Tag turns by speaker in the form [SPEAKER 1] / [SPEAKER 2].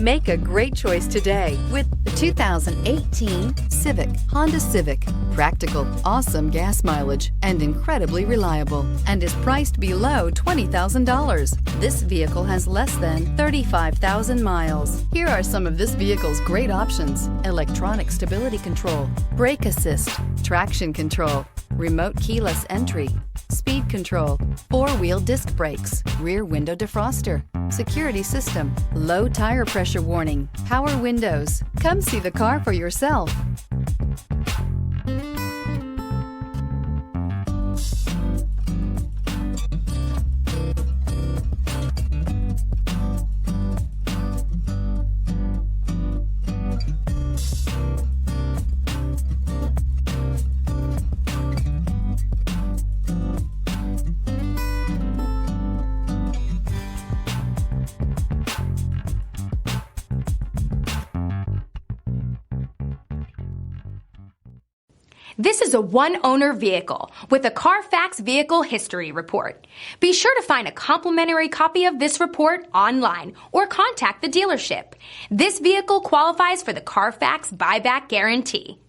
[SPEAKER 1] Make a great choice today with the 2018 Civic, Honda Civic. Practical, awesome gas mileage, and incredibly reliable, and is priced below $20,000. This vehicle has less than 35,000 miles. Here are some of this vehicle's great options: electronic stability control, brake assist, traction control, remote keyless entry, speed control, four-wheel disc brakes, rear window defroster, security system, low tire pressure warning, power windows. Come see the car for yourself.
[SPEAKER 2] This is a one-owner vehicle with a Carfax Vehicle History Report. Be sure to find a complimentary copy of this report online or contact the dealership. This vehicle qualifies for the Carfax Buyback Guarantee.